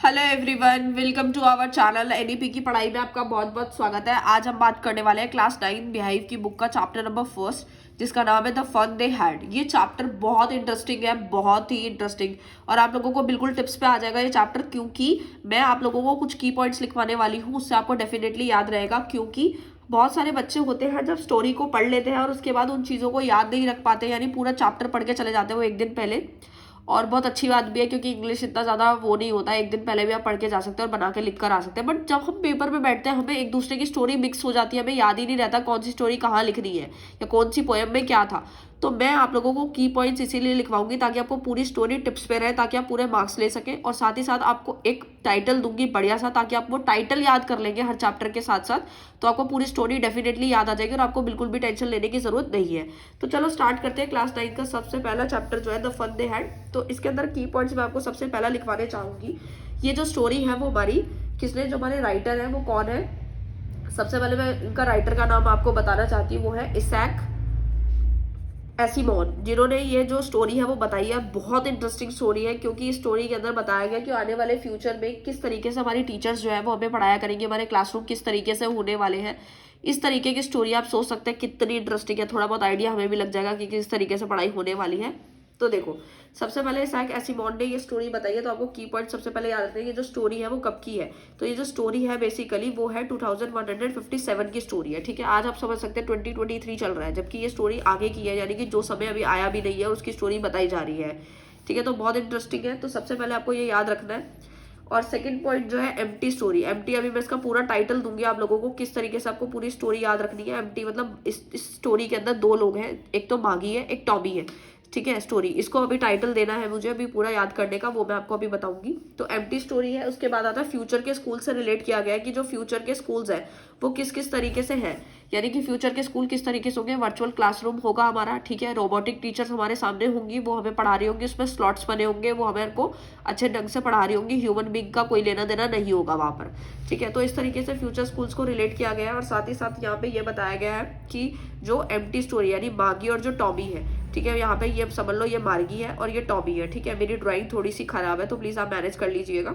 Hello everyone, welcome to our channel. NEP की पढ़ाई में आपका बहुत बहुत स्वागत है। आज हम बात करने वाले हैं क्लास 9 बिहाइव की बुक का चैप्टर नंबर 1 जिसका नाम है द फन दे हैड। ये चैप्टर बहुत इंटरेस्टिंग है, बहुत ही इंटरेस्टिंग, और आप लोगों को बिल्कुल टिप्स पे आ जाएगा ये चैप्टर, क्योंकि मैं आप लोगों को कुछ की पॉइंट्स लिखवाने वाली हूँ। उससे आपको डेफिनेटली याद रहेगा, क्योंकि बहुत सारे बच्चे होते हैं जब स्टोरी को पढ़ लेते हैं और उसके बाद उन चीज़ों को याद नहीं रख पाते, यानी पूरा चैप्टर पढ़ के चले जाते हैं वो एक दिन पहले। और बहुत अच्छी बात भी है, क्योंकि इंग्लिश इतना ज़्यादा वो नहीं होता है, एक दिन पहले भी आप पढ़ के जा सकते हैं और बना के लिख कर आ सकते हैं। बट जब हम पेपर में बैठते हैं हमें एक दूसरे की स्टोरी मिक्स हो जाती है, हमें याद ही नहीं रहता कौन सी स्टोरी कहाँ लिखनी है या कौन सी पोएम में क्या था। तो मैं आप लोगों को की पॉइंट्स इसीलिए लिखवाऊंगी ताकि आपको पूरी स्टोरी टिप्स पे रहे, ताकि आप पूरे मार्क्स ले सकें। और साथ ही साथ आपको एक टाइटल दूंगी बढ़िया सा, ताकि आप वो टाइटल याद कर लेंगे हर चैप्टर के साथ साथ, तो आपको पूरी स्टोरी डेफिनेटली याद आ जाएगी और आपको बिल्कुल भी टेंशन लेने की जरूरत नहीं है। तो चलो स्टार्ट करते हैं। क्लास 9 का सबसे पहला चैप्टर जो है द फन दे हैड। तो इसके अंदर की पॉइंट्स मैं आपको सबसे पहला लिखवाने चाहूंगी। ये जो स्टोरी है वो हमारी किसने, जो हमारे राइटर है वो कौन है। सबसे पहले मैं इनका राइटर का नाम आपको बताना चाहती हूँ, वो है इसैक एसिमोन, जिन्होंने ये जो स्टोरी है वो बताई है। बहुत इंटरेस्टिंग स्टोरी है, क्योंकि इस स्टोरी के अंदर बताया गया कि आने वाले फ्यूचर में किस तरीके से हमारी टीचर्स जो है वो हमें पढ़ाया करेंगे, हमारे क्लासरूम किस तरीके से होने वाले हैं। इस तरीके की स्टोरी आप सोच सकते हैं कितनी इंटरेस्टिंग है। थोड़ा बहुत आइडिया हमें भी लग जाएगा कि किस तरीके से पढ़ाई होने वाली है। तो देखो, सबसे पहले इसैक एसिमोन ने ये स्टोरी बताई है, तो आपको की पॉइंट सबसे पहले याद रखना है। ये जो स्टोरी है वो कब की है, तो ये जो स्टोरी है बेसिकली वो है 2157 की स्टोरी है। ठीक है, आज आप समझ सकते हैं 2023 चल रहा है, जबकि ये स्टोरी आगे की है, यानी कि जो समय अभी आया भी नहीं है उसकी स्टोरी बताई जा रही है। ठीक है, तो बहुत इंटरेस्टिंग है। तो सबसे पहले आपको ये याद रखना है। और सेकंड पॉइंट जो है एम्प्टी स्टोरी। एम्प्टी अभी मैं इसका पूरा टाइटल दूंगी आप लोगों को, किस तरीके से आपको पूरी स्टोरी याद रखनी है। एम्प्टी मतलब इस स्टोरी के अंदर दो लोग हैं, एक तो मागी है एक टॉमी है। ठीक है, स्टोरी इसको अभी टाइटल देना है मुझे अभी पूरा याद करने का, वो मैं आपको अभी बताऊंगी। तो एम्प्टी स्टोरी है। उसके बाद आता है फ्यूचर के स्कूल से रिलेट किया गया है कि जो फ्यूचर के स्कूल्स है वो किस किस तरीके से है, यानी कि फ्यूचर के स्कूल किस तरीके से होंगे। वर्चुअल क्लासरूम होगा हमारा, ठीक है, रोबोटिक टीचर्स हमारे सामने होंगी, वो हमें पढ़ा रही होंगी, उसमें स्लॉट्स बने होंगे, वो हमें को अच्छे ढंग से पढ़ा रही होंगी, ह्यूमन बीइंग का कोई लेना देना नहीं होगा वहां पर। ठीक है, तो इस तरीके से फ्यूचर स्कूल्स को रिलेट किया गया है। और साथ ही साथ यहाँ पे ये बताया गया है कि जो एम्प्टी स्टोरी यानी मागी और जो टॉमी है, ठीक है, यहाँ पे ये समझ लो ये मार्गी है और ये टॉमी है। ठीक है, मेरी ड्राइंग थोड़ी सी खराब है तो प्लीज आप मैनेज कर लीजिएगा।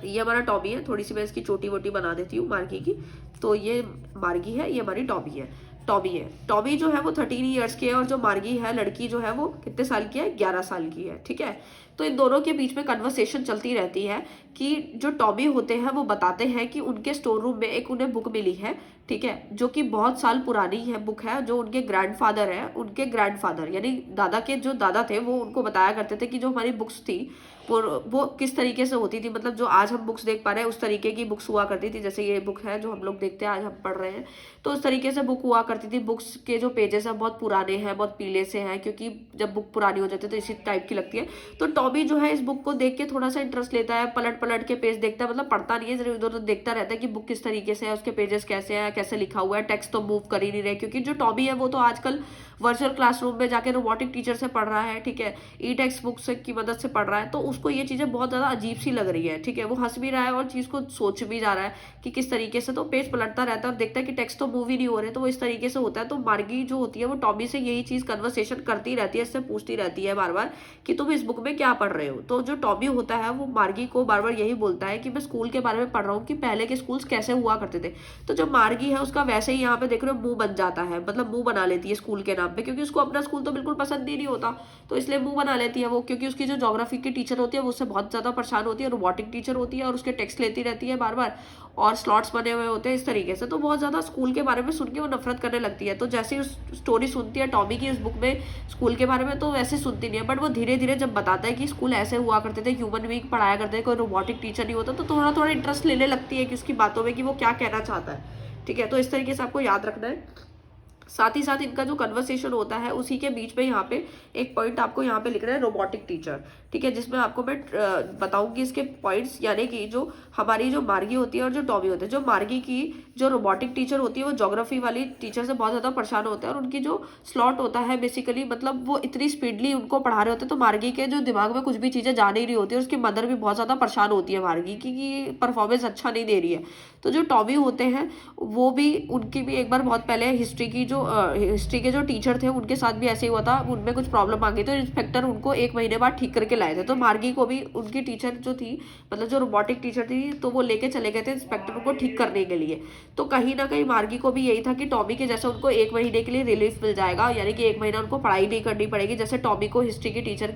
ये हमारा टॉमी है, थोड़ी सी मैं इसकी छोटी वोटी बना देती हूँ मार्गी की। तो ये मार्गी है, ये हमारी टॉमी है। टॉमी है, टॉमी जो है वो 13 ईयर्स की है, और जो मार्गी है लड़की जो है वो कितने साल की है, 11 साल की है। ठीक है, तो इन दोनों के बीच में कन्वर्सेशन चलती रहती है कि जो टॉमी होते हैं वो बताते हैं कि उनके स्टोर रूम में एक उन्हें बुक मिली है। ठीक है, जो कि बहुत साल पुरानी है बुक है, जो उनके ग्रैंडफादर है, उनके ग्रैंडफादर यानी दादा के जो दादा थे वो उनको बताया करते थे कि जो हमारी बुक्स थी वो किस तरीके से होती थी। मतलब जो आज हम बुक्स देख पा रहे हैं उस तरीके की बुक्स हुआ करती थी, जैसे ये बुक है जो हम लोग देखते हैं आज हम पढ़ रहे हैं, तो उस तरीके से बुक हुआ करती थी। बुक्स के जो पेजेस हैं बहुत पुराने हैं, बहुत पीले से हैं, क्योंकि जब बुक पुरानी हो जाती है तो इसी टाइप की लगती है। तो टॉमी जो है इस बुक को देख के थोड़ा सा इंटरेस्ट लेता है, पलट पलट के पेज देखता है, मतलब पढ़ता नहीं है, जरूर इधर उधर देखता रहता है कि बुक किस तरीके से है, उसके पेजेस कैसे हैं, कैसे लिखा हुआ है, टेक्स्ट तो मूव कर ही नहीं रहे, क्योंकि जो टॉमी है वो तो आजकल वर्चुअल क्लासरूम में जाके रोबोटिक टीचर से पढ़ रहा है। ठीक है, ई टेक्स्ट बुक से की मदद से पढ़ रहा है, तो उसको ये चीजें बहुत ज्यादा अजीब सी लग रही है। ठीक है, वो हंस भी रहा है और चीज को सोच भी जा रहा है कि किस तरीके से, तो पेज पलटता रहता है और देखता है कि टेक्स्ट तो मूव ही नहीं हो रहे, तो वो इस तरीके से होता है। तो मार्गी जो होती है वो टॉमी से यही चीज कन्वर्सेशन करती रहती है, इससे पूछती रहती है बार बार कि तुम इस बुक में क्या पढ़ रहे हो। तो जो टॉमी होता है वो मार्गी को बार बार यही बोलता है कि मैं स्कूल के बारे में पढ़ रहा हूँ, कि पहले के स्कूल्स कैसे हुआ करते थे। तो जो मार्गी है उसका वैसे ही यहाँ पे देख रहे हो मुंह बन जाता है, मतलब मुंह बना लेती है स्कूल के नाम पे, क्योंकि उसको अपना स्कूल तो बिल्कुल पसंद ही नहीं होता, तो इसलिए मुंह बना लेती है वो। क्योंकि उसकी जो ज्योग्राफी की टीचर होती है वो उससे बहुत ज्यादा परेशान होती है, रोबोटिक टीचर होती है और उसके टेक्स्ट लेती रहती है बार बार, और स्लॉट्स बने हुए होते हैं इस तरीके से। तो बहुत ज्यादा स्कूल के बारे में सुन के वो नफरत करने लगती है। तो जैसे ही उस स्टोरी सुनती है टॉमी की इस बुक में स्कूल के बारे में, तो वैसे सुनती नहीं है, बट वो धीरे धीरे जब बताता है कि स्कूल ऐसे हुआ करते थे, ह्यूमन बीइंग पढ़ाया करते थे, कोई रोबोटिक टीचर नहीं होता, तो थोड़ा थोड़ा इंटरेस्ट लेने लगती है कि उसकी बातों में कि वो क्या कहना चाहता है। ठीक है, तो इस तरीके से आपको याद रखना है। साथ ही साथ इनका जो कन्वर्सेशन होता है उसी के बीच में यहाँ पे एक पॉइंट आपको यहाँ पे लिखना है, रोबोटिक टीचर। ठीक है, जिसमें आपको मैं बताऊंगी इसके पॉइंट्स, यानी कि जो हमारी जो मार्गी होती है और जो टॉमी होते हैं। जो मार्गी की जो रोबोटिक टीचर होती है वो ज्योग्राफी वाली टीचर से बहुत ज्यादा परेशान होते हैं, और उनकी जो स्लॉट होता है बेसिकली, मतलब वो इतनी स्पीडली उनको पढ़ा रहे होते हैं, तो मार्गी के जो दिमाग में कुछ भी चीजें जा नहीं रही होती है। उसकी मदर भी बहुत ज्यादा परेशान होती है मार्गी की कि परफॉर्मेंस अच्छा नहीं दे रही है। तो जो टॉमी होते हैं वो भी, उनकी भी एक बार बहुत पहले हिस्ट्री के जो टीचर थे उनके साथ भी ऐसे ही हुआ था, उनमें कुछ प्रॉब्लम आ गई तो इंस्पेक्टर उनको 1 महीने बाद ठीक करके लाए थे। तो मार्गी को भी उनकी टीचर जो थी, मतलब जो रोबोटिक टीचर थी, तो वो लेके चले गए थे इंस्पेक्टर उनको ठीक करने के लिए। तो कहीं ना कहीं मार्गी को भी यही था कि टॉमी के जैसे उनको 1 महीने के लिए रिलीफ मिल जाएगा, यानी कि 1 महीना उनको पढ़ाई नहीं करनी पड़ेगी। जैसे टॉमी को हिस्ट्री के टीचर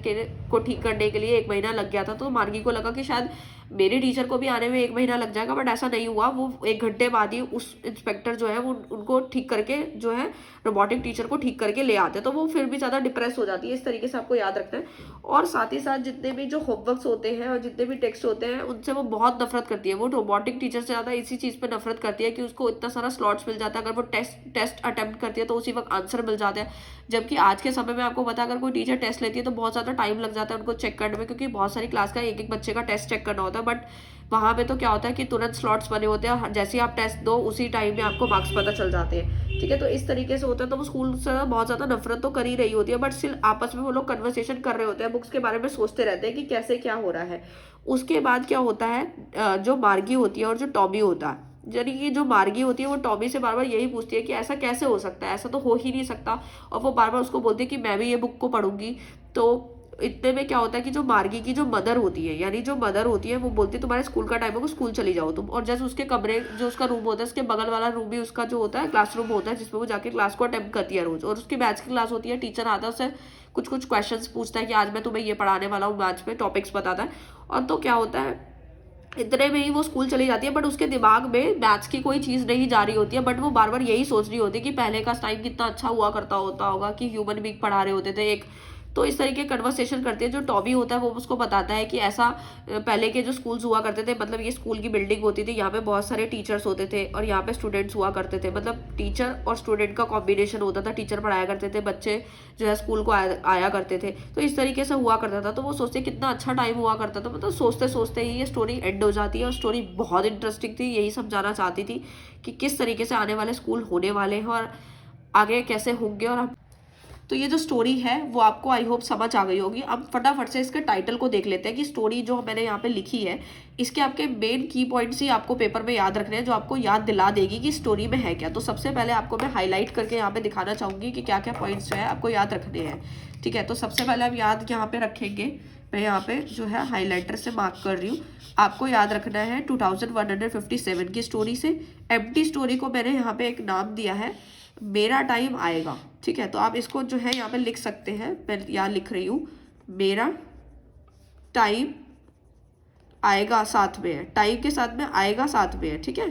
को ठीक करने के लिए 1 महीना लग गया था, तो मार्गी को लगा कि शायद मेरे टीचर को भी आने में 1 महीना लग जाएगा, बट ऐसा नहीं हुआ। वो 1 घंटे बाद ही उस इंस्पेक्टर जो है वो उनको ठीक करके, जो है रोबोटिक टीचर को ठीक करके ले आते हैं। तो वो फिर भी ज़्यादा डिप्रेस हो जाती है। इस तरीके से आपको याद रखना है। और साथ ही साथ जितने भी जो होमवर्क्स होते हैं और जितने भी टेक्स्ट होते हैं उनसे वो बहुत नफरत करती है। वो रोबोटिक टीचर से ज़्यादा इसी चीज़ पे नफरत करती है कि उसको इतना सारा स्लॉट्स मिल जाता है। अगर वो टेस्ट अटेम्प्ट करती है तो उसी वक्त आंसर मिल जाता है। जबकि आज के समय में आपको पता है, अगर कोई टीचर टेस्ट लेती है तो बहुत ज़्यादा टाइम लग जाता है उनको चेक करने में, क्योंकि बहुत सारी क्लास का एक बच्चे का टेस्ट चेक करना होता है। बट वहाँ पे तो क्या होता है कि तुरंत स्लॉट्स बने होते हैं, जैसे ही आप टेस्ट दो उसी टाइम में आपको मार्क्स पता चल जाते हैं। ठीक है, तो इस तरीके से होता है। तो वो स्कूल से बहुत ज़्यादा नफरत तो कर ही रही होती है, बट स्टिल आपस में वो लोग कन्वर्सेशन कर रहे होते हैं, बुक्स के बारे में सोचते रहते हैं कि कैसे क्या हो रहा है। उसके बाद क्या होता है, जो मार्गी होती है और जो टॉमी होता है, यानी कि जो मार्गी होती है वो टॉमी से बार बार यही पूछती है कि ऐसा कैसे हो सकता है, ऐसा तो हो ही नहीं सकता। और वो बार बार उसको बोलती है कि मैं भी ये बुक को पढ़ूंगी। तो इतने में क्या होता है कि जो मार्गी की जो मदर होती है, यानी जो मदर होती है, वो बोलती है तुम्हारे स्कूल का टाइम होगा, स्कूल चली जाओ तुम। और जैसे उसके कमरे, जो उसका रूम होता है, उसके बगल वाला रूम भी उसका जो होता है क्लासरूम होता है, जिसमें वो जाके क्लास को अटेम्प्ट करती है रोज। और उसकी मैथ्स की क्लास होती है, टीचर आता है उससे कुछ कुछ क्वेश्चंस पूछता है कि आज मैं तुम्हें ये पढ़ाने वाला हूँ, मैथ्स में टॉपिक्स बताता है। और तो क्या होता है, इतने में ही वो स्कूल चली जाती है, बट उसके दिमाग में मैथ्स की कोई चीज़ नहीं जा रही होती है। बट वो बार बार यही सोच रही होती है कि पहले का टाइम कितना अच्छा हुआ करता होगा कि ह्यूमन बीइंग पढ़ा रहे होते थे एक। तो इस तरीके कन्वर्सेशन करती है। जो टॉमी होता है वो उसको बताता है कि ऐसा पहले के जो स्कूल्स हुआ करते थे, मतलब ये स्कूल की बिल्डिंग होती थी, यहाँ पे बहुत सारे टीचर्स होते थे और यहाँ पे स्टूडेंट्स हुआ करते थे। मतलब टीचर और स्टूडेंट का कॉम्बिनेशन होता था, टीचर पढ़ाया करते थे, बच्चे जो है स्कूल को आया करते थे। तो इस तरीके से हुआ करता था। तो वो सोचते कितना अच्छा टाइम हुआ करता था। मतलब सोचते सोचते ही ये स्टोरी एंड हो जाती है। और स्टोरी बहुत इंटरेस्टिंग थी, यही समझाना चाहती थी कि किस तरीके से आने वाले स्कूल होने वाले हैं और आगे कैसे होंगे। और तो ये जो स्टोरी है वो आपको आई होप समझ आ गई होगी। अब फटाफट से इसके टाइटल को देख लेते हैं कि स्टोरी जो मैंने यहाँ पे लिखी है, इसके आपके मेन की पॉइंट्स ही आपको पेपर में याद रखने हैं, जो आपको याद दिला देगी कि स्टोरी में है क्या। तो सबसे पहले आपको मैं हाईलाइट करके यहाँ पे दिखाना चाहूँगी कि क्या क्या पॉइंट्स जो है आपको याद रखने हैं। ठीक है, तो सबसे पहले आप याद यहाँ पे रखेंगे, मैं यहाँ पे जो है हाईलाइटर से मार्क कर रही हूँ। आपको याद रखना है 2157 की स्टोरी से। एम्प्टी स्टोरी को मैंने यहाँ पे एक नाम दिया है, मेरा टाइम आएगा। ठीक है, तो आप इसको जो है यहाँ पे लिख सकते हैं। मैं यहाँ लिख रही हूँ, मेरा टाइम आएगा साथ में है, टाइम के साथ में आएगा साथ में है। ठीक है,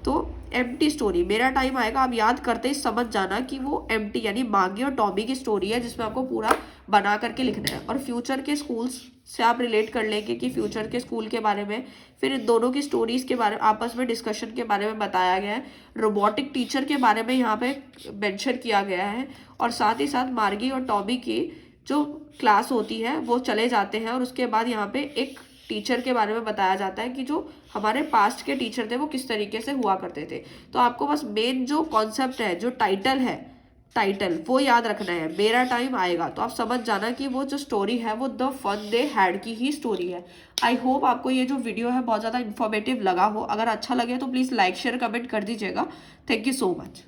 तो एम्प्टी स्टोरी, मेरा टाइम आएगा, आप याद करते ही समझ जाना कि वो एम्प्टी यानी मार्गी और टॉमी की स्टोरी है, जिसमें आपको पूरा बना करके लिखना है। और फ्यूचर के स्कूल्स से आप रिलेट कर लेंगे कि फ्यूचर के स्कूल के बारे में, फिर इन दोनों की स्टोरीज के बारे में आपस में डिस्कशन के बारे में बताया गया है। रोबोटिक टीचर के बारे में यहाँ पे मेंशन किया गया है। और साथ ही साथ मार्गी और टॉमी की जो क्लास होती है वो चले जाते हैं। और उसके बाद यहाँ पे एक टीचर के बारे में बताया जाता है कि जो हमारे पास्ट के टीचर थे वो किस तरीके से हुआ करते थे। तो आपको बस मेन जो कॉन्सेप्ट है, जो टाइटल वो याद रखना है, मेरा टाइम आएगा। तो आप समझ जाना कि वो जो स्टोरी है वो द फन दे हैड की ही स्टोरी है। आई होप आपको ये जो वीडियो है बहुत ज़्यादा इन्फॉर्मेटिव लगा हो। अगर अच्छा लगे तो प्लीज़ लाइक शेयर कमेंट कर दीजिएगा। Thank you so much.